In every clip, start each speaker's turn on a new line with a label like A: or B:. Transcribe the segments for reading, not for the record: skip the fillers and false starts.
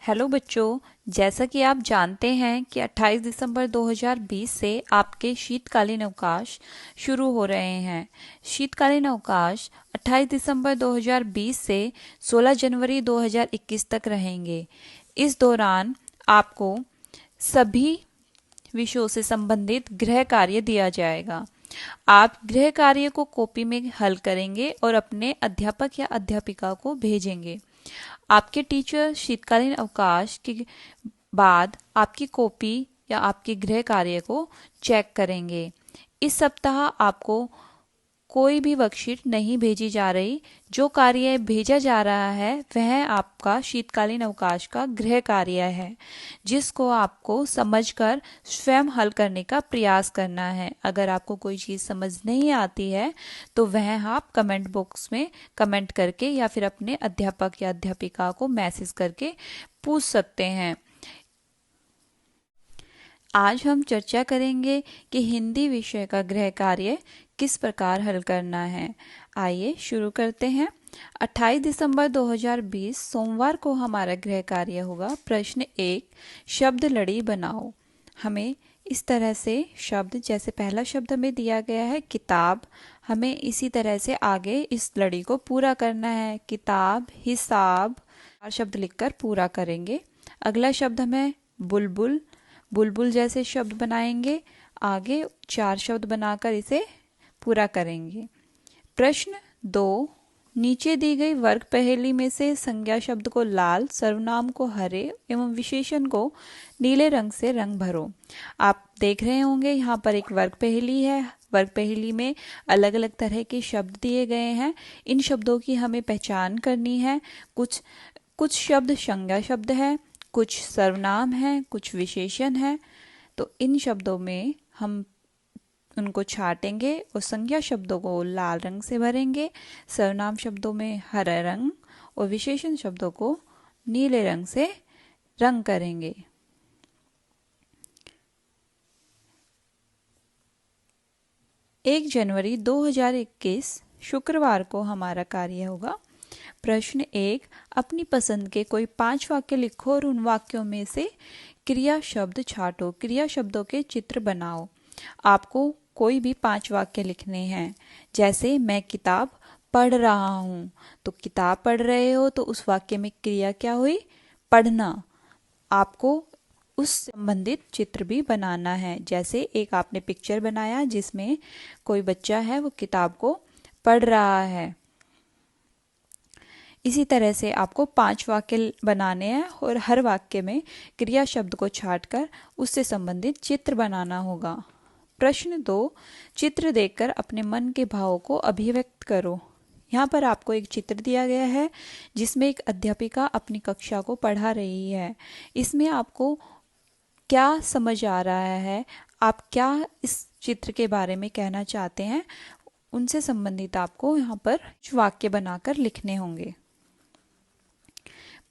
A: Hello बच्चों, जैसा कि आप जानते हैं कि 28 दिसंबर 2020 से आपके शीतकालीन अवकाश शुरू हो रहे हैं। शीतकालीन अवकाश 28 दिसंबर 2020 से 16 जनवरी 2021 तक रहेंगे। इस दौरान आपको सभी विषयों से संबंधित गृह कार्य दिया जाएगा। आप गृह कार्य को कॉपी में हल करेंगे और अपने अध्यापक या अध्यापिका को भेजेंगे। आपके टीचर शीतकालीन अवकाश के बाद आपकी कॉपी या आपके गृह कार्य को चेक करेंगे। इस सप्ताह आपको कोई भी वर्कशीट नहीं भेजी जा रही। जो कार्य भेजा जा रहा है वह आपका शीतकालीन अवकाश का गृह कार्य है, जिसको आपको समझकर स्वयं हल करने का प्रयास करना है। अगर आपको कोई चीज़ समझ नहीं आती है तो वह आप कमेंट बॉक्स में कमेंट करके या फिर अपने अध्यापक या अध्यापिका को मैसेज करके पूछ सकते हैं। आज हम चर्चा करेंगे कि हिंदी विषय का गृह कार्य किस प्रकार हल करना है। आइए शुरू करते हैं। 28 दिसंबर 2020 सोमवार को हमारा गृह कार्य होगा। प्रश्न 1, शब्द लड़ी बनाओ। हमें इस तरह से शब्द, जैसे पहला शब्द हमें दिया गया है किताब, हमें इसी तरह से आगे इस लड़ी को पूरा करना है। किताब, हिसाब, 4 शब्द लिखकर पूरा करेंगे। अगला शब्द हमें बुलबुल, बुलबुल जैसे शब्द बनाएंगे। आगे 4 शब्द बनाकर इसे पूरा करेंगे। प्रश्न 2, नीचे दी गई वर्ग पहेली में से संज्ञा शब्द को लाल, सर्वनाम को हरे एवं विशेषण को नीले रंग से रंग भरो। आप देख रहे होंगे यहाँ पर एक वर्ग पहेली है। वर्ग पहेली में अलग अलग तरह के शब्द दिए गए हैं। इन शब्दों की हमें पहचान करनी है। कुछ शब्द संज्ञा शब्द है, कुछ सर्वनाम है, कुछ विशेषण है। तो इन शब्दों में हम उनको छाटेंगे और संज्ञा शब्दों को लाल रंग से भरेंगे, सर्वनाम शब्दों में हरा रंग और विशेषण शब्दों को नीले रंग से रंग करेंगे। एक जनवरी 2021 शुक्रवार को हमारा कार्य होगा। प्रश्न 1, अपनी पसंद के कोई 5 वाक्य लिखो और उन वाक्यों में से क्रिया शब्द छाटो। क्रिया शब्दों के चित्र बनाओ। आपको कोई भी 5 वाक्य लिखने हैं। जैसे मैं किताब पढ़ रहा हूँ, तो किताब पढ़ रहे हो तो उस वाक्य में क्रिया क्या हुई? पढ़ना। आपको उस संबंधित चित्र भी बनाना है। जैसे एक आपने पिक्चर बनाया जिसमें कोई बच्चा है, वो किताब को पढ़ रहा है। इसी तरह से आपको 5 वाक्य बनाने हैं और हर वाक्य में क्रिया शब्द को छाटकर उससे संबंधित चित्र बनाना होगा। प्रश्न 2, चित्र देखकर अपने मन के भावों को अभिव्यक्त करो। यहाँ पर आपको एक चित्र दिया गया है जिसमें एक अध्यापिका अपनी कक्षा को पढ़ा रही है। इसमें आपको क्या समझ आ रहा है, आप क्या इस चित्र के बारे में कहना चाहते हैं, उनसे संबंधित आपको यहाँ पर वाक्य बनाकर लिखने होंगे।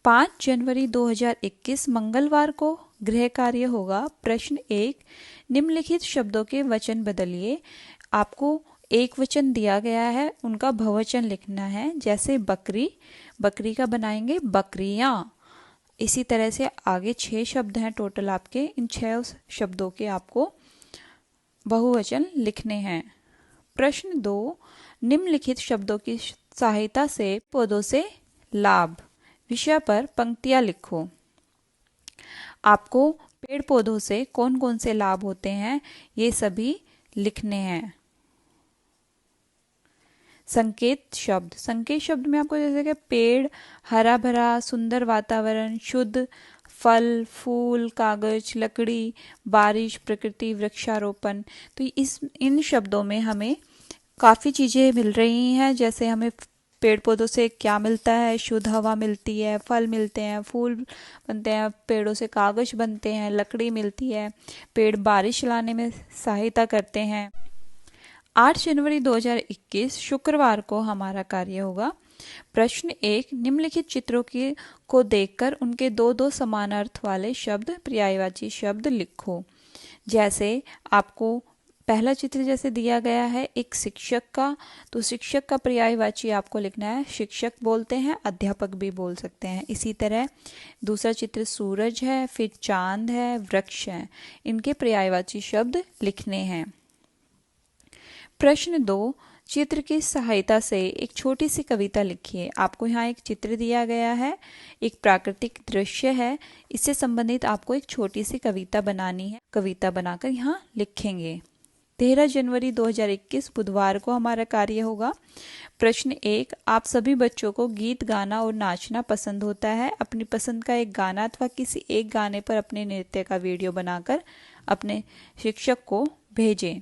A: 5 जनवरी 2021 मंगलवार को गृह कार्य होगा। प्रश्न 1, निम्नलिखित शब्दों के वचन बदलिए। आपको एक वचन दिया गया है, उनका बहुवचन लिखना है। जैसे बकरी, बकरी का बनाएंगे बकरियां। इसी तरह से आगे 6 शब्द हैं टोटल आपके। इन 6 शब्दों के आपको बहुवचन लिखने हैं। प्रश्न 2, निम्नलिखित शब्दों की सहायता से पौधों से लाभ विषय पर पंक्तियां लिखो। आपको पेड़ पौधों से कौन कौन से लाभ होते हैं ये सभी लिखने हैं। संकेत शब्द में आपको जैसे कि पेड़, हरा भरा, सुंदर वातावरण, शुद्ध फल, फूल, कागज, लकड़ी, बारिश, प्रकृति, वृक्षारोपण। तो इन शब्दों में हमें काफ़ी चीज़ें मिल रही हैं। जैसे हमें पेड़ पौधों से क्या मिलता है? शुद्ध हवा मिलती है, फल मिलते हैं, फूल बनते हैं, पेड़ों से कागज बनते हैं, लकड़ी मिलती है, पेड़ बारिश लाने में सहायता करते हैं। 8 जनवरी 2021 शुक्रवार को हमारा कार्य होगा। प्रश्न 1, निम्नलिखित चित्रों को देखकर उनके 2-2 समान अर्थ वाले शब्द, पर्यायवाची शब्द लिखो। जैसे आपको पहला चित्र जैसे दिया गया है एक शिक्षक का, तो शिक्षक का पर्यायवाची आपको लिखना है। शिक्षक बोलते हैं, अध्यापक भी बोल सकते हैं। इसी तरह दूसरा चित्र सूरज है, फिर चांद है, वृक्ष है, इनके पर्यायवाची शब्द लिखने हैं। प्रश्न 2, चित्र की सहायता से एक छोटी सी कविता लिखिए। आपको यहाँ एक चित्र दिया गया है, एक प्राकृतिक दृश्य है, इससे संबंधित आपको एक छोटी सी कविता बनानी है। कविता बनाकर यहाँ लिखेंगे। 13 जनवरी 2021 बुधवार को हमारा कार्य होगा। प्रश्न 1, आप सभी बच्चों को गीत गाना और नाचना पसंद होता है। अपनी पसंद का एक गाना अथवा किसी एक गाने पर अपने नृत्य का वीडियो बनाकर अपने शिक्षक को भेजें।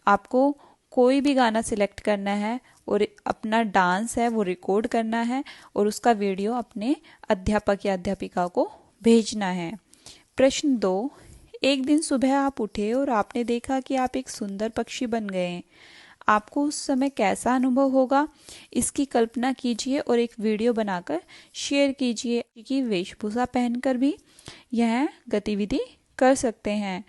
A: आपको कोई भी गाना सिलेक्ट करना है और अपना डांस है वो रिकॉर्ड करना है और उसका वीडियो अपने अध्यापक या अध्यापिका को भेजना है। प्रश्न 2, एक दिन सुबह आप उठे और आपने देखा कि आप एक सुंदर पक्षी बन गए। आपको उस समय कैसा अनुभव होगा, इसकी कल्पना कीजिए और एक वीडियो बनाकर शेयर कीजिए। कि वेशभूषा पहनकर भी यह गतिविधि कर सकते हैं।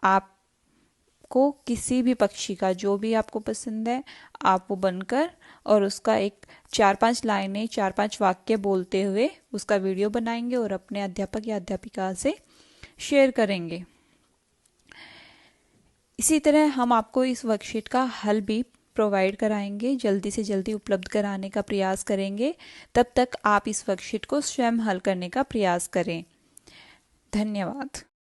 A: आपको किसी भी पक्षी का जो भी आपको पसंद है आप वो बनकर और उसका एक 4-5 लाइनें 4-5 वाक्य बोलते हुए उसका वीडियो बनाएंगे और अपने अध्यापक या अध्यापिका से शेयर करेंगे। इसी तरह हम आपको इस वर्कशीट का हल भी प्रोवाइड कराएंगे, जल्दी से जल्दी उपलब्ध कराने का प्रयास करेंगे। तब तक आप इस वर्कशीट को स्वयं हल करने का प्रयास करें। धन्यवाद।